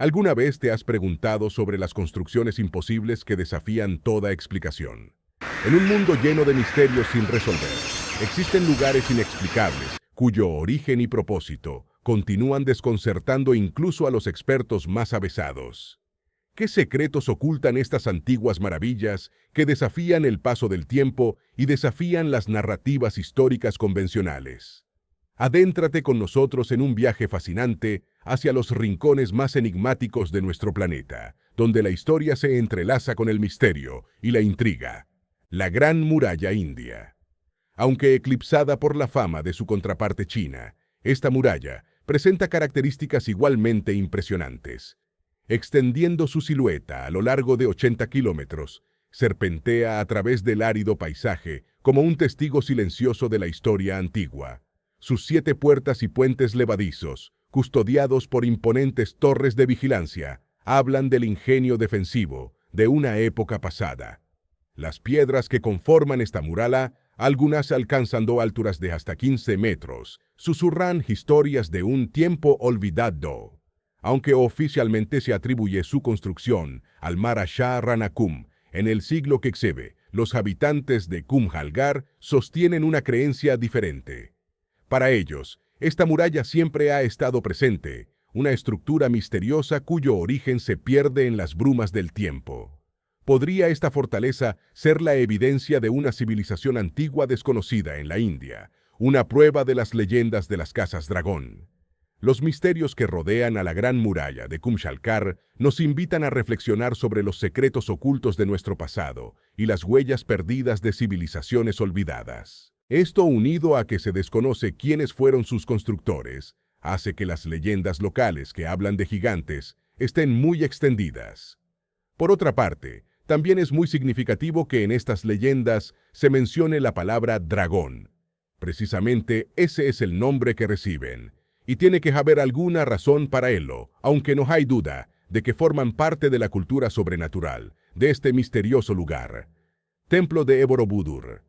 ¿Alguna vez te has preguntado sobre las construcciones imposibles que desafían toda explicación? En un mundo lleno de misterios sin resolver, existen lugares inexplicables cuyo origen y propósito continúan desconcertando incluso a los expertos más avesados. ¿Qué secretos ocultan estas antiguas maravillas que desafían el paso del tiempo y desafían las narrativas históricas convencionales? Adéntrate con nosotros en un viaje fascinante hacia los rincones más enigmáticos de nuestro planeta, donde la historia se entrelaza con el misterio y la intriga. La Gran Muralla India. Aunque eclipsada por la fama de su contraparte china, esta muralla presenta características igualmente impresionantes. Extendiendo su silueta a lo largo de 80 kilómetros, serpentea a través del árido paisaje como un testigo silencioso de la historia antigua. Sus 7 puertas y puentes levadizos, custodiados por imponentes torres de vigilancia, hablan del ingenio defensivo de una época pasada. Las piedras que conforman esta muralla, algunas alcanzando alturas de hasta 15 metros, susurran historias de un tiempo olvidado. Aunque oficialmente se atribuye su construcción al Maharaja Rana Kumbh, en el siglo que excede, los habitantes de Kumbhalgarh sostienen una creencia diferente. Para ellos, esta muralla siempre ha estado presente, una estructura misteriosa cuyo origen se pierde en las brumas del tiempo. ¿Podría esta fortaleza ser la evidencia de una civilización antigua desconocida en la India, una prueba de las leyendas de las casas dragón? Los misterios que rodean a la Gran Muralla de Kumbhalgarh nos invitan a reflexionar sobre los secretos ocultos de nuestro pasado y las huellas perdidas de civilizaciones olvidadas. Esto, unido a que se desconoce quiénes fueron sus constructores, hace que las leyendas locales que hablan de gigantes estén muy extendidas. Por otra parte, también es muy significativo que en estas leyendas se mencione la palabra dragón. Precisamente ese es el nombre que reciben, y tiene que haber alguna razón para ello, aunque no hay duda de que forman parte de la cultura sobrenatural de este misterioso lugar. Templo de Borobudur.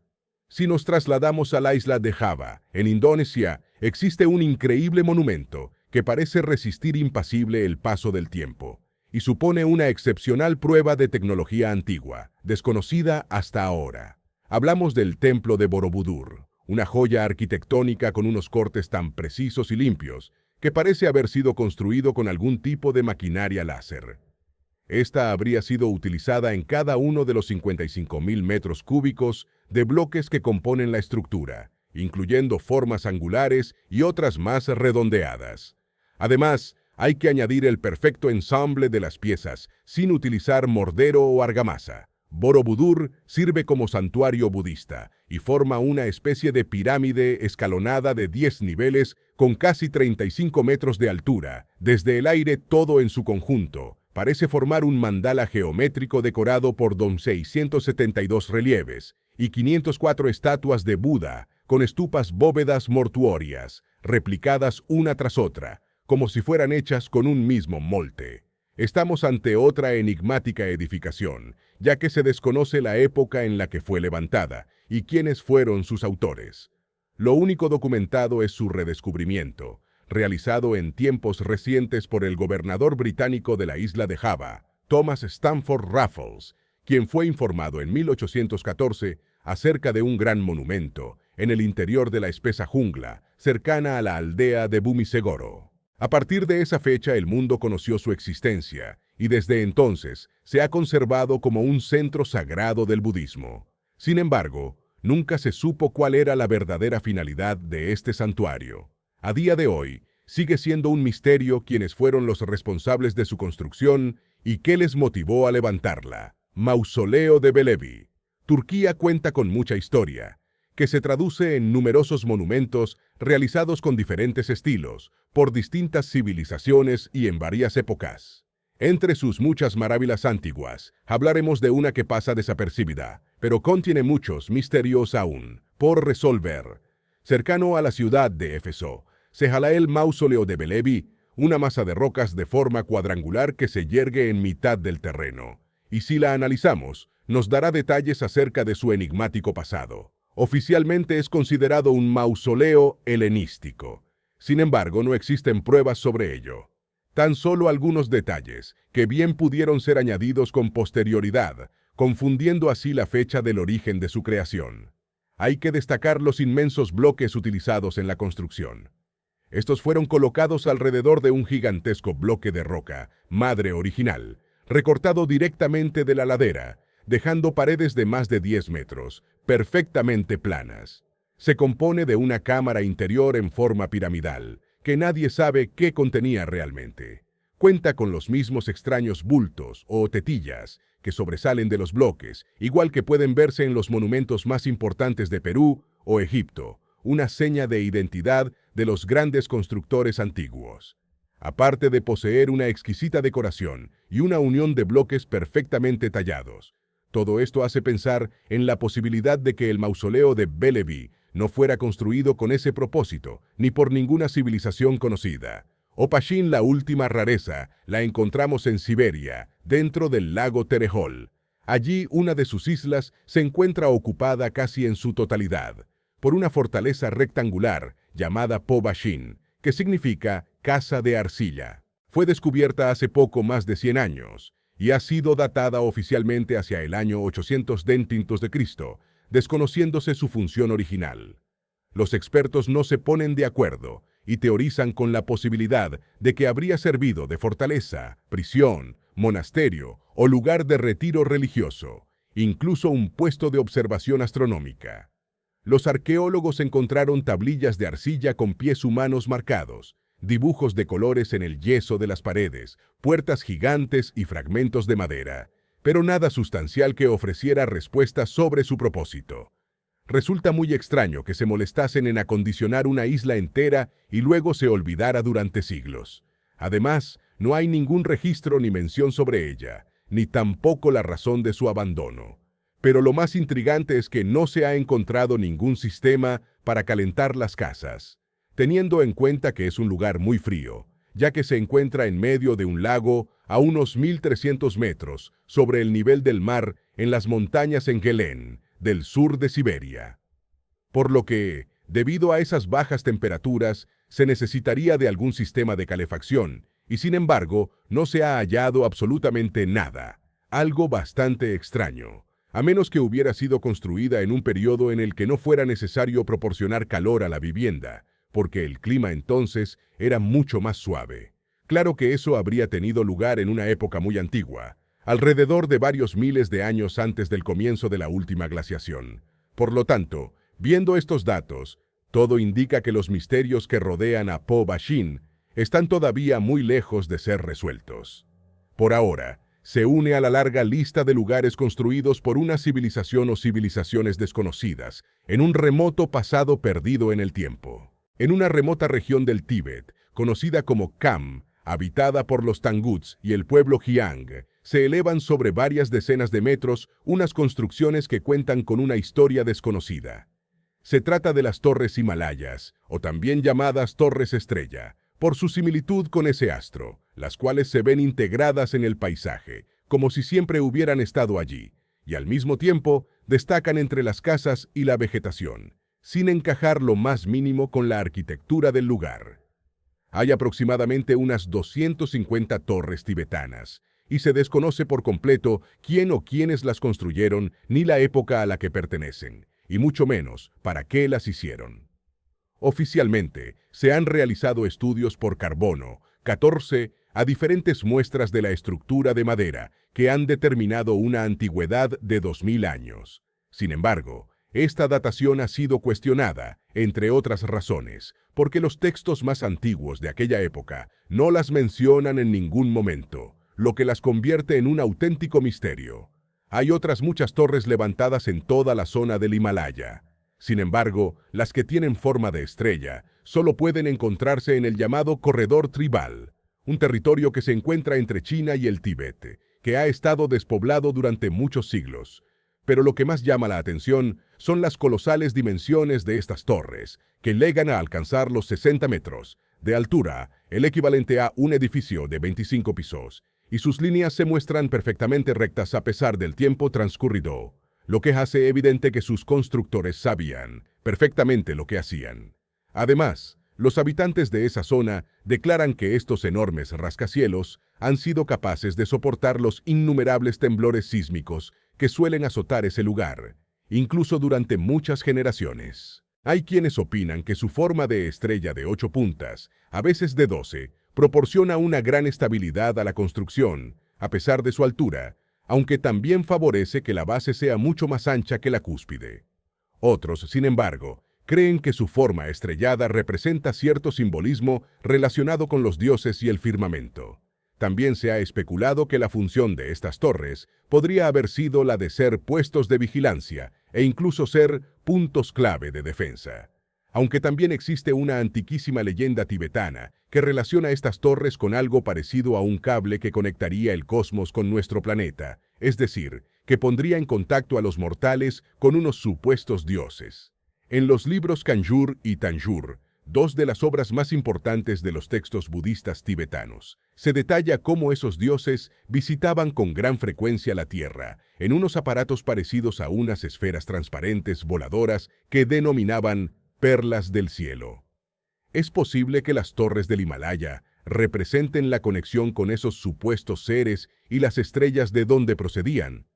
Si nos trasladamos a la isla de Java, en Indonesia, existe un increíble monumento que parece resistir impasible el paso del tiempo y supone una excepcional prueba de tecnología antigua, desconocida hasta ahora. Hablamos del Templo de Borobudur, una joya arquitectónica con unos cortes tan precisos y limpios que parece haber sido construido con algún tipo de maquinaria láser. Esta habría sido utilizada en cada uno de los 55.000 metros cúbicos de bloques que componen la estructura, incluyendo formas angulares y otras más redondeadas. Además, hay que añadir el perfecto ensamble de las piezas, sin utilizar mordero o argamasa. Borobudur sirve como santuario budista y forma una especie de pirámide escalonada de 10 niveles con casi 35 metros de altura. Desde el aire, todo en su conjunto parece formar un mandala geométrico decorado por 672 relieves y 504 estatuas de Buda con estupas bóvedas mortuorias, replicadas una tras otra, como si fueran hechas con un mismo molde. Estamos ante otra enigmática edificación, ya que se desconoce la época en la que fue levantada y quiénes fueron sus autores. Lo único documentado es su redescubrimiento, realizado en tiempos recientes por el gobernador británico de la isla de Java, Thomas Stamford Raffles, quien fue informado en 1814 acerca de un gran monumento en el interior de la espesa jungla, cercana a la aldea de Bumisegoro. A partir de esa fecha el mundo conoció su existencia y desde entonces se ha conservado como un centro sagrado del budismo. Sin embargo, nunca se supo cuál era la verdadera finalidad de este santuario. A día de hoy, sigue siendo un misterio quiénes fueron los responsables de su construcción y qué les motivó a levantarla. Mausoleo de Velebi. Turquía cuenta con mucha historia, que se traduce en numerosos monumentos realizados con diferentes estilos, por distintas civilizaciones y en varias épocas. Entre sus muchas maravillas antiguas, hablaremos de una que pasa desapercibida, pero contiene muchos misterios aún por resolver. Cercano a la ciudad de Éfeso, se halla el Mausoleo de Velebi, una masa de rocas de forma cuadrangular que se yergue en mitad del terreno, y si la analizamos, nos dará detalles acerca de su enigmático pasado. Oficialmente es considerado un mausoleo helenístico. Sin embargo, no existen pruebas sobre ello. Tan solo algunos detalles, que bien pudieron ser añadidos con posterioridad, confundiendo así la fecha del origen de su creación. Hay que destacar los inmensos bloques utilizados en la construcción. Estos fueron colocados alrededor de un gigantesco bloque de roca, madre original, recortado directamente de la ladera, dejando paredes de más de 10 metros, perfectamente planas. Se compone de una cámara interior en forma piramidal, que nadie sabe qué contenía realmente. Cuenta con los mismos extraños bultos o tetillas que sobresalen de los bloques, igual que pueden verse en los monumentos más importantes de Perú o Egipto, una seña de identidad de los grandes constructores antiguos. Aparte de poseer una exquisita decoración y una unión de bloques perfectamente tallados, todo esto hace pensar en la posibilidad de que el mausoleo de Bellevue no fuera construido con ese propósito, ni por ninguna civilización conocida. Opashín, la última rareza, la encontramos en Siberia, dentro del lago Terehol. Allí, una de sus islas se encuentra ocupada casi en su totalidad por una fortaleza rectangular llamada Pobashin, que significa casa de arcilla. Fue descubierta hace poco más de 100 años y ha sido datada oficialmente hacia el año 800 d.C., desconociéndose su función original. Los expertos no se ponen de acuerdo y teorizan con la posibilidad de que habría servido de fortaleza, prisión, monasterio o lugar de retiro religioso, incluso un puesto de observación astronómica. Los arqueólogos encontraron tablillas de arcilla con pies humanos marcados, dibujos de colores en el yeso de las paredes, puertas gigantes y fragmentos de madera, pero nada sustancial que ofreciera respuestas sobre su propósito. Resulta muy extraño que se molestasen en acondicionar una isla entera y luego se olvidara durante siglos. Además, no hay ningún registro ni mención sobre ella, ni tampoco la razón de su abandono. Pero lo más intrigante es que no se ha encontrado ningún sistema para calentar las casas, teniendo en cuenta que es un lugar muy frío, ya que se encuentra en medio de un lago a unos 1.300 metros sobre el nivel del mar en las montañas en Guelén, del sur de Siberia. Por lo que, debido a esas bajas temperaturas, se necesitaría de algún sistema de calefacción, y sin embargo, no se ha hallado absolutamente nada, algo bastante extraño, a menos que hubiera sido construida en un periodo en el que no fuera necesario proporcionar calor a la vivienda, porque el clima entonces era mucho más suave. Claro que eso habría tenido lugar en una época muy antigua, alrededor de varios miles de años antes del comienzo de la última glaciación. Por lo tanto, viendo estos datos, todo indica que los misterios que rodean a Pobashin están todavía muy lejos de ser resueltos. Por ahora, se une a la larga lista de lugares construidos por una civilización o civilizaciones desconocidas, en un remoto pasado perdido en el tiempo. En una remota región del Tíbet, conocida como Kham, habitada por los Tanguts y el pueblo Jiang, se elevan sobre varias decenas de metros unas construcciones que cuentan con una historia desconocida. Se trata de las Torres Himalayas, o también llamadas Torres Estrella, por su similitud con ese astro, las cuales se ven integradas en el paisaje, como si siempre hubieran estado allí, y al mismo tiempo destacan entre las casas y la vegetación, sin encajar lo más mínimo con la arquitectura del lugar. Hay aproximadamente unas 250 torres tibetanas, y se desconoce por completo quién o quiénes las construyeron ni la época a la que pertenecen, y mucho menos para qué las hicieron. Oficialmente, se han realizado estudios por carbono, 14, a diferentes muestras de la estructura de madera que han determinado una antigüedad de 2000 años. Sin embargo, esta datación ha sido cuestionada, entre otras razones, porque los textos más antiguos de aquella época no las mencionan en ningún momento, lo que las convierte en un auténtico misterio. Hay otras muchas torres levantadas en toda la zona del Himalaya. Sin embargo, las que tienen forma de estrella solo pueden encontrarse en el llamado Corredor Tribal, un territorio que se encuentra entre China y el Tíbet, que ha estado despoblado durante muchos siglos. Pero lo que más llama la atención son las colosales dimensiones de estas torres, que llegan a alcanzar los 60 metros de altura, el equivalente a un edificio de 25 pisos, y sus líneas se muestran perfectamente rectas a pesar del tiempo transcurrido, lo que hace evidente que sus constructores sabían perfectamente lo que hacían. Además, Los habitantes de esa zona declaran que estos enormes rascacielos han sido capaces de soportar los innumerables temblores sísmicos que suelen azotar ese lugar, incluso durante muchas generaciones. Hay quienes opinan que su forma de estrella de 8 puntas, a veces de 12, proporciona una gran estabilidad a la construcción, a pesar de su altura, aunque también favorece que la base sea mucho más ancha que la cúspide. Otros, sin embargo, creen que su forma estrellada representa cierto simbolismo relacionado con los dioses y el firmamento. También se ha especulado que la función de estas torres podría haber sido la de ser puestos de vigilancia e incluso ser puntos clave de defensa. Aunque también existe una antiquísima leyenda tibetana que relaciona estas torres con algo parecido a un cable que conectaría el cosmos con nuestro planeta, es decir, que pondría en contacto a los mortales con unos supuestos dioses. En los libros Kanjur y Tanjur, dos de las obras más importantes de los textos budistas tibetanos, se detalla cómo esos dioses visitaban con gran frecuencia la Tierra, en unos aparatos parecidos a unas esferas transparentes voladoras que denominaban perlas del cielo. ¿Es posible que las torres del Himalaya representen la conexión con esos supuestos seres y las estrellas de donde procedían?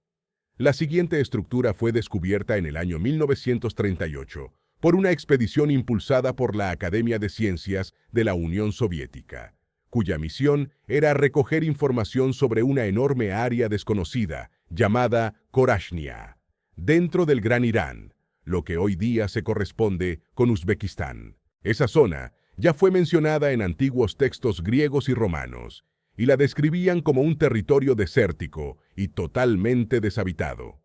La siguiente estructura fue descubierta en el año 1938 por una expedición impulsada por la Academia de Ciencias de la Unión Soviética, cuya misión era recoger información sobre una enorme área desconocida llamada Korashnia, dentro del Gran Irán, lo que hoy día se corresponde con Uzbekistán. Esa zona ya fue mencionada en antiguos textos griegos y romanos, y la describían como un territorio desértico y totalmente deshabitado.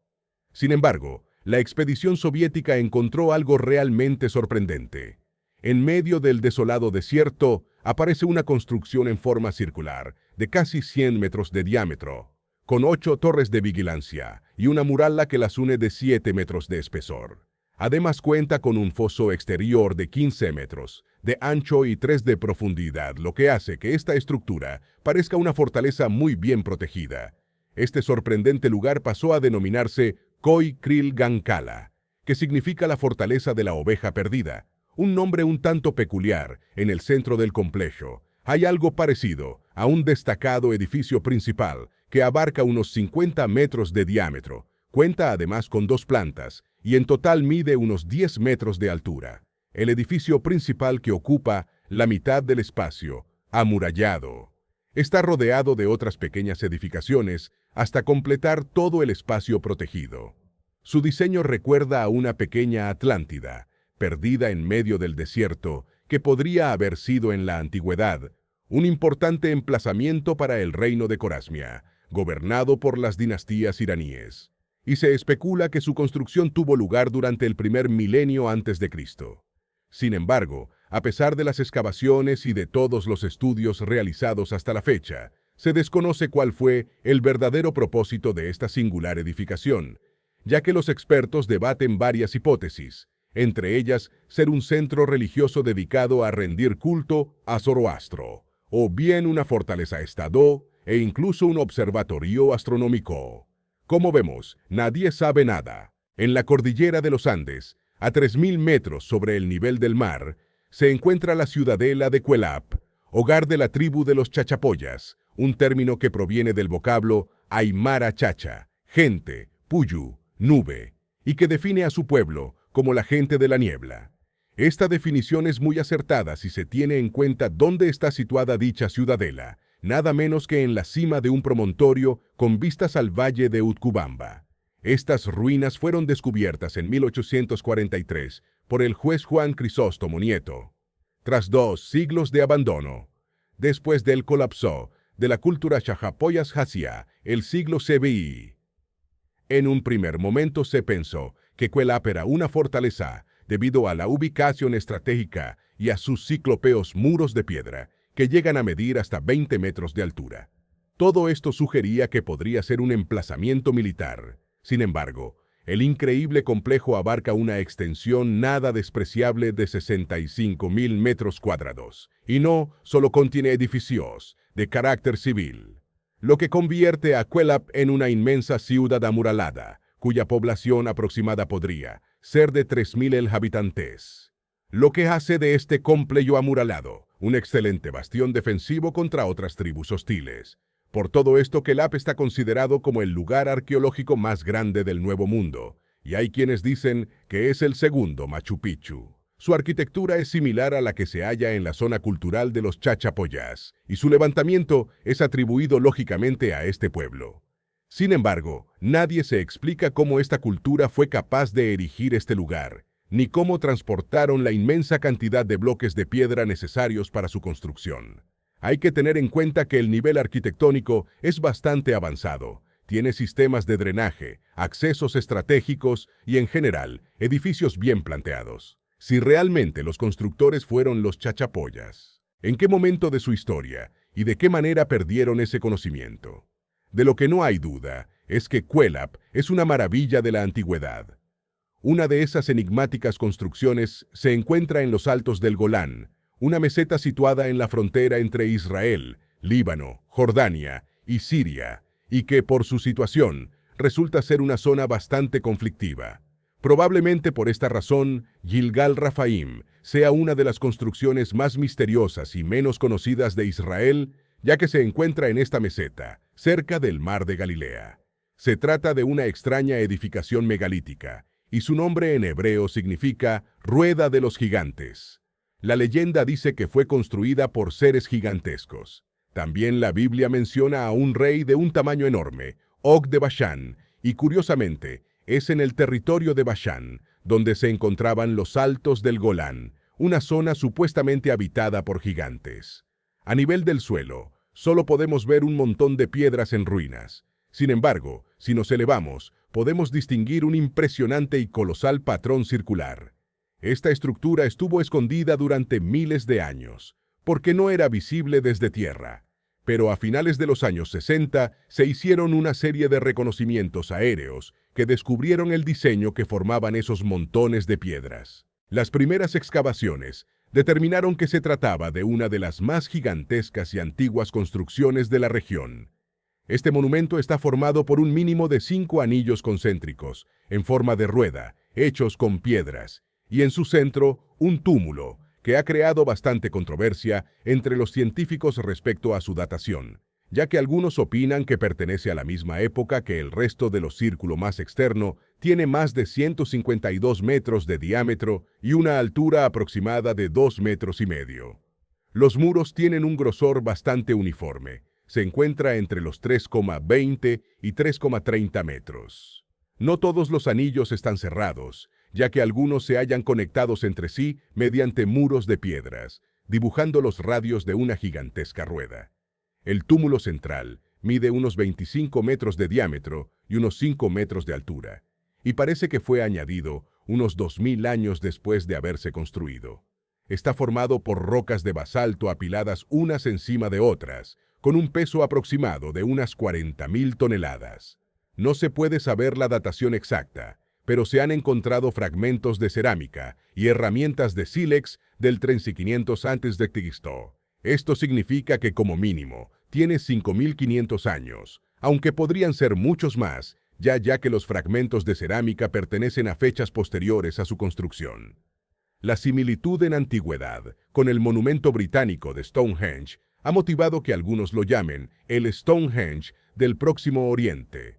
Sin embargo, la expedición soviética encontró algo realmente sorprendente. En medio del desolado desierto aparece una construcción en forma circular, de casi 100 metros de diámetro, con 8 torres de vigilancia y una muralla que las une de 7 metros de espesor. Además cuenta con un foso exterior de 15 metros de ancho y 3 de profundidad, lo que hace que esta estructura parezca una fortaleza muy bien protegida. Este sorprendente lugar pasó a denominarse Koi Kril Gankala, que significa la fortaleza de la oveja perdida, un nombre un tanto peculiar. En el centro del complejo hay algo parecido a un destacado edificio principal que abarca unos 50 metros de diámetro. Cuenta además con 2 plantas y en total mide unos 10 metros de altura. El edificio principal, que ocupa la mitad del espacio, amurallado, está rodeado de otras pequeñas edificaciones hasta completar todo el espacio protegido. Su diseño recuerda a una pequeña Atlántida, perdida en medio del desierto, que podría haber sido en la antigüedad un importante emplazamiento para el reino de Corasmia, gobernado por las dinastías iraníes, y se especula que su construcción tuvo lugar durante el primer milenio antes de Cristo. Sin embargo, a pesar de las excavaciones y de todos los estudios realizados hasta la fecha, se desconoce cuál fue el verdadero propósito de esta singular edificación, ya que los expertos debaten varias hipótesis, entre ellas ser un centro religioso dedicado a rendir culto a Zoroastro, o bien una fortaleza-estado e incluso un observatorio astronómico. Como vemos, nadie sabe nada. En la cordillera de los Andes, a 3.000 metros sobre el nivel del mar, se encuentra la ciudadela de Cuelap, hogar de la tribu de los Chachapoyas, un término que proviene del vocablo Aymara Chacha, gente, Puyu, nube, y que define a su pueblo como la gente de la niebla. Esta definición es muy acertada si se tiene en cuenta dónde está situada dicha ciudadela, nada menos que en la cima de un promontorio con vistas al valle de Utcubamba. Estas ruinas fueron descubiertas en 1843 por el juez Juan Crisóstomo Nieto, tras 2 siglos de abandono. Después del colapso de la cultura Chachapoyas hacia el siglo CBI. En un primer momento se pensó que Cuelap era una fortaleza debido a la ubicación estratégica y a sus ciclópeos muros de piedra que llegan a medir hasta 20 metros de altura. Todo esto sugería que podría ser un emplazamiento militar. Sin embargo, el increíble complejo abarca una extensión nada despreciable de 65.000 metros cuadrados y no solo contiene edificios de carácter civil, lo que convierte a Cuelap en una inmensa ciudad amurallada, cuya población aproximada podría ser de 3.000 habitantes. lo que hace de este complejo amurallado un excelente bastión defensivo contra otras tribus hostiles. Por todo esto, Kelab está considerado como el lugar arqueológico más grande del Nuevo Mundo, y hay quienes dicen que es el segundo Machu Picchu. Su arquitectura es similar a la que se halla en la zona cultural de los Chachapoyas, y su levantamiento es atribuido lógicamente a este pueblo. Sin embargo, nadie se explica cómo esta cultura fue capaz de erigir este lugar, ni cómo transportaron la inmensa cantidad de bloques de piedra necesarios para su construcción. Hay que tener en cuenta que el nivel arquitectónico es bastante avanzado. Tiene sistemas de drenaje, accesos estratégicos y, en general, edificios bien planteados. Si realmente los constructores fueron los Chachapoyas, ¿en qué momento de su historia y de qué manera perdieron ese conocimiento? De lo que no hay duda es que Quelap es una maravilla de la antigüedad. Una de esas enigmáticas construcciones se encuentra en los altos del Golán, una meseta situada en la frontera entre Israel, Líbano, Jordania y Siria, y que por su situación resulta ser una zona bastante conflictiva. Probablemente por esta razón, Gilgal Rafaim sea una de las construcciones más misteriosas y menos conocidas de Israel, ya que se encuentra en esta meseta, cerca del Mar de Galilea. Se trata de una extraña edificación megalítica, y su nombre en hebreo significa Rueda de los Gigantes. La leyenda dice que fue construida por seres gigantescos. También la Biblia menciona a un rey de un tamaño enorme, Og de Bashán, y curiosamente, es en el territorio de Bashán, donde se encontraban los altos del Golán, una zona supuestamente habitada por gigantes. A nivel del suelo, solo podemos ver un montón de piedras en ruinas. Sin embargo, si nos elevamos, podemos distinguir un impresionante y colosal patrón circular. Esta estructura estuvo escondida durante miles de años, porque no era visible desde tierra. Pero a finales de los años 60 se hicieron una serie de reconocimientos aéreos que descubrieron el diseño que formaban esos montones de piedras. Las primeras excavaciones determinaron que se trataba de una de las más gigantescas y antiguas construcciones de la región. Este monumento está formado por un mínimo de 5 anillos concéntricos, en forma de rueda, hechos con piedras, y en su centro, un túmulo, que ha creado bastante controversia entre los científicos respecto a su datación, ya que algunos opinan que pertenece a la misma época que el resto de los círculo más externo, tiene más de 152 metros de diámetro y una altura aproximada de 2,5 metros. Los muros tienen un grosor bastante uniforme, se encuentra entre los 3,20 y 3,30 metros. No todos los anillos están cerrados, ya que algunos se hallan conectados entre sí mediante muros de piedras, dibujando los radios de una gigantesca rueda. El túmulo central mide unos 25 metros de diámetro y unos 5 metros de altura, y parece que fue añadido unos 2000 años después de haberse construido. Está formado por rocas de basalto apiladas unas encima de otras, con un peso aproximado de unas 40.000 toneladas. No se puede saber la datación exacta, pero se han encontrado fragmentos de cerámica y herramientas de sílex del 3500 a.C. Esto significa que como mínimo tiene 5500 años, aunque podrían ser muchos más, ya que los fragmentos de cerámica pertenecen a fechas posteriores a su construcción. La similitud en antigüedad con el monumento británico de Stonehenge ha motivado que algunos lo llamen el Stonehenge del Próximo Oriente.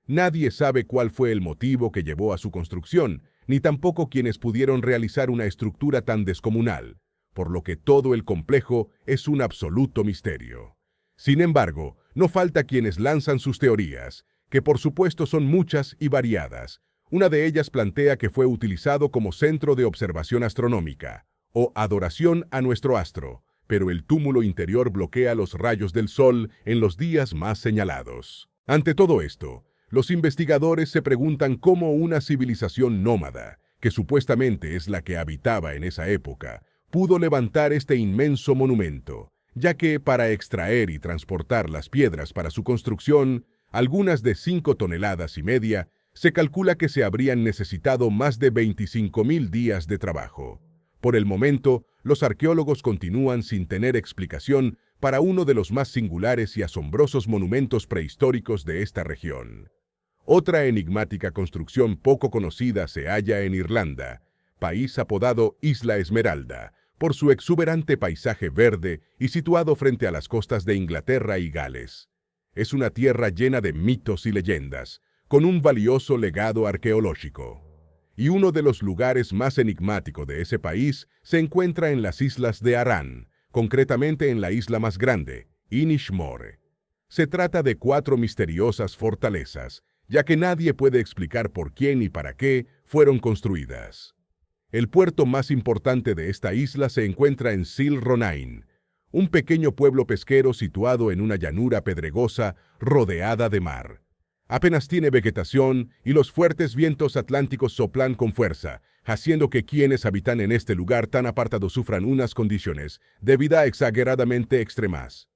Nadie sabe cuál fue el motivo que llevó a su construcción, ni tampoco quienes pudieron realizar una estructura tan descomunal, por lo que todo el complejo es un absoluto misterio. Sin embargo, no falta quienes lanzan sus teorías, que por supuesto son muchas y variadas. Una de ellas plantea que fue utilizado como centro de observación astronómica, o adoración a nuestro astro, pero el túmulo interior bloquea los rayos del sol en los días más señalados. Ante todo esto, los investigadores se preguntan cómo una civilización nómada, que supuestamente es la que habitaba en esa época, pudo levantar este inmenso monumento, ya que para extraer y transportar las piedras para su construcción, algunas de 5,5 toneladas, se calcula que se habrían necesitado más de 25.000 días de trabajo. Por el momento, los arqueólogos continúan sin tener explicación para uno de los más singulares y asombrosos monumentos prehistóricos de esta región. Otra enigmática construcción poco conocida se halla en Irlanda, país apodado Isla Esmeralda, por su exuberante paisaje verde y situado frente a las costas de Inglaterra y Gales. Es una tierra llena de mitos y leyendas, con un valioso legado arqueológico. Y uno de los lugares más enigmáticos de ese país se encuentra en las islas de Arán, concretamente en la isla más grande, Inishmore. Se trata de 4 misteriosas fortalezas, ya que nadie puede explicar por quién y para qué fueron construidas. El puerto más importante de esta isla se encuentra en Sil Ronain, un pequeño pueblo pesquero situado en una llanura pedregosa rodeada de mar. Apenas tiene vegetación y los fuertes vientos atlánticos soplan con fuerza, haciendo que quienes habitan en este lugar tan apartado sufran unas condiciones de vida exageradamente extremas.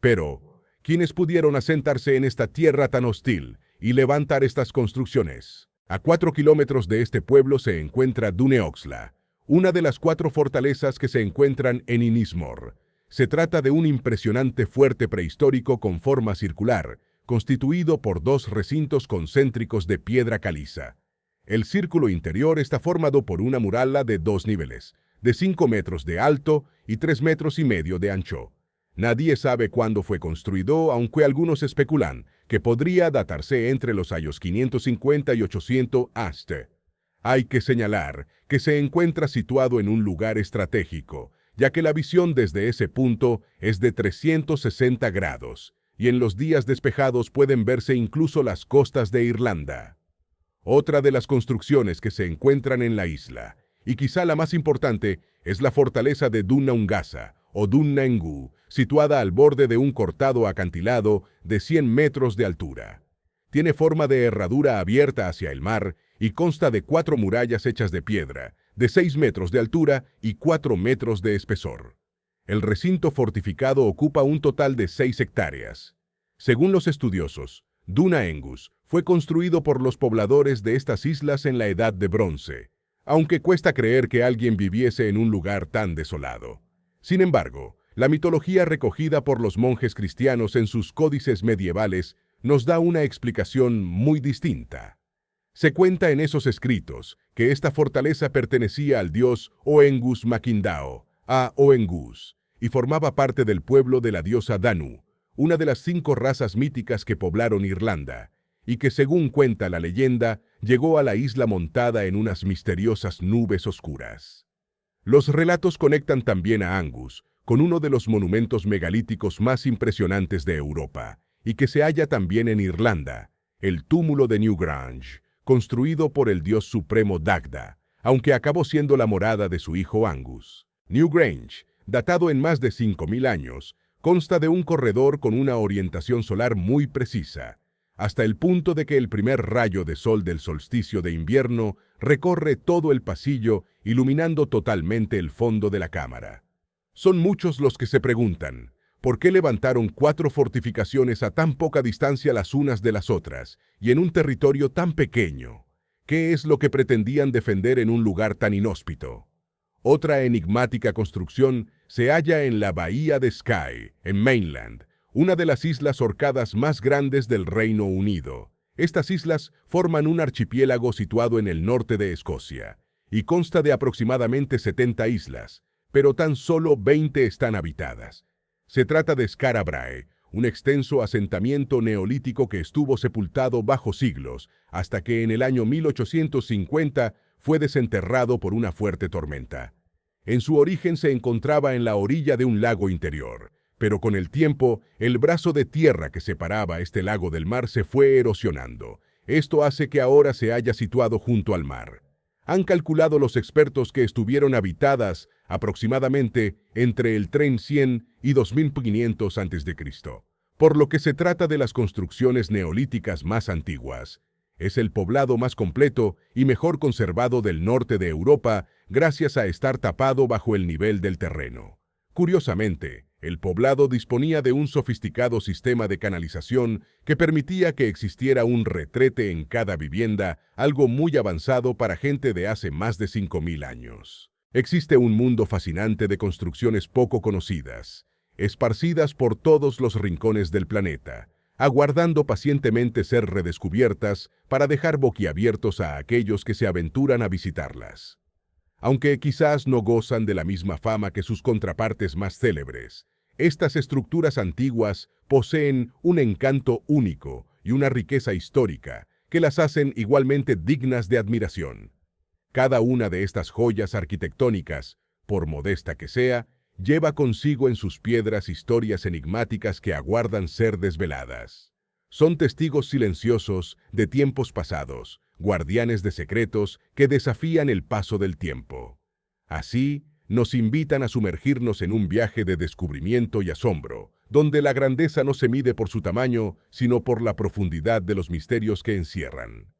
Pero, ¿quiénes pudieron asentarse en esta tierra tan hostil y levantar estas construcciones? A 4 kilómetros de este pueblo se encuentra Duneoxla, una de las 4 fortalezas que se encuentran en Inishmore. Se trata de un impresionante fuerte prehistórico con forma circular, constituido por 2 recintos concéntricos de piedra caliza. El círculo interior está formado por una muralla de 2 niveles, de 5 metros de alto y 3,5 metros de ancho. Nadie sabe cuándo fue construido, aunque algunos especulan que podría datarse entre los años 550 y 800 a.C. Hay que señalar que se encuentra situado en un lugar estratégico, ya que la visión desde ese punto es de 360 grados, y en los días despejados pueden verse incluso las costas de Irlanda. Otra de las construcciones que se encuentran en la isla, y quizá la más importante, es la fortaleza de Dunnaungasa, o Dunnengu, situada al borde de un cortado acantilado de 100 metros de altura. Tiene forma de herradura abierta hacia el mar y consta de 4 murallas hechas de piedra, de 6 metros de altura y 4 metros de espesor. El recinto fortificado ocupa un total de 6 hectáreas. Según los estudiosos, Dunaengus fue construido por los pobladores de estas islas en la Edad de Bronce, aunque cuesta creer que alguien viviese en un lugar tan desolado. Sin embargo, la mitología recogida por los monjes cristianos en sus códices medievales nos da una explicación muy distinta. Se cuenta en esos escritos que esta fortaleza pertenecía al dios Oengus Maquindao, a Oengus, y formaba parte del pueblo de la diosa Danu, una de las 5 razas míticas que poblaron Irlanda, y que según cuenta la leyenda, llegó a la isla montada en unas misteriosas nubes oscuras. Los relatos conectan también a Angus con uno de los monumentos megalíticos más impresionantes de Europa, y que se halla también en Irlanda, el túmulo de Newgrange, construido por el dios supremo Dagda, aunque acabó siendo la morada de su hijo Angus. Newgrange, datado en más de 5.000 años, consta de un corredor con una orientación solar muy precisa, hasta el punto de que el primer rayo de sol del solsticio de invierno recorre todo el pasillo, iluminando totalmente el fondo de la cámara. Son muchos los que se preguntan, ¿por qué levantaron 4 fortificaciones a tan poca distancia las unas de las otras, y en un territorio tan pequeño? ¿Qué es lo que pretendían defender en un lugar tan inhóspito? Otra enigmática construcción se halla en la bahía de Skye, en Mainland, una de las islas orcadas más grandes del Reino Unido. Estas islas forman un archipiélago situado en el norte de Escocia, y consta de aproximadamente 70 islas, pero tan solo 20 están habitadas. Se trata de Skara Brae, un extenso asentamiento neolítico que estuvo sepultado bajo siglos, hasta que en el año 1850 fue desenterrado por una fuerte tormenta. En su origen se encontraba en la orilla de un lago interior, pero con el tiempo, el brazo de tierra que separaba este lago del mar se fue erosionando. Esto hace que ahora se haya situado junto al mar. Han calculado los expertos que estuvieron habitadas aproximadamente entre el 3100 y 2500 a.C., por lo que se trata de las construcciones neolíticas más antiguas. Es el poblado más completo y mejor conservado del norte de Europa gracias a estar tapado bajo el nivel del terreno. Curiosamente, el poblado disponía de un sofisticado sistema de canalización que permitía que existiera un retrete en cada vivienda, algo muy avanzado para gente de hace más de 5.000 años. Existe un mundo fascinante de construcciones poco conocidas, esparcidas por todos los rincones del planeta, aguardando pacientemente ser redescubiertas para dejar boquiabiertos a aquellos que se aventuran a visitarlas. Aunque quizás no gozan de la misma fama que sus contrapartes más célebres, estas estructuras antiguas poseen un encanto único y una riqueza histórica que las hacen igualmente dignas de admiración. Cada una de estas joyas arquitectónicas, por modesta que sea, lleva consigo en sus piedras historias enigmáticas que aguardan ser desveladas. Son testigos silenciosos de tiempos pasados, guardianes de secretos que desafían el paso del tiempo. Así, nos invitan a sumergirnos en un viaje de descubrimiento y asombro, donde la grandeza no se mide por su tamaño, sino por la profundidad de los misterios que encierran.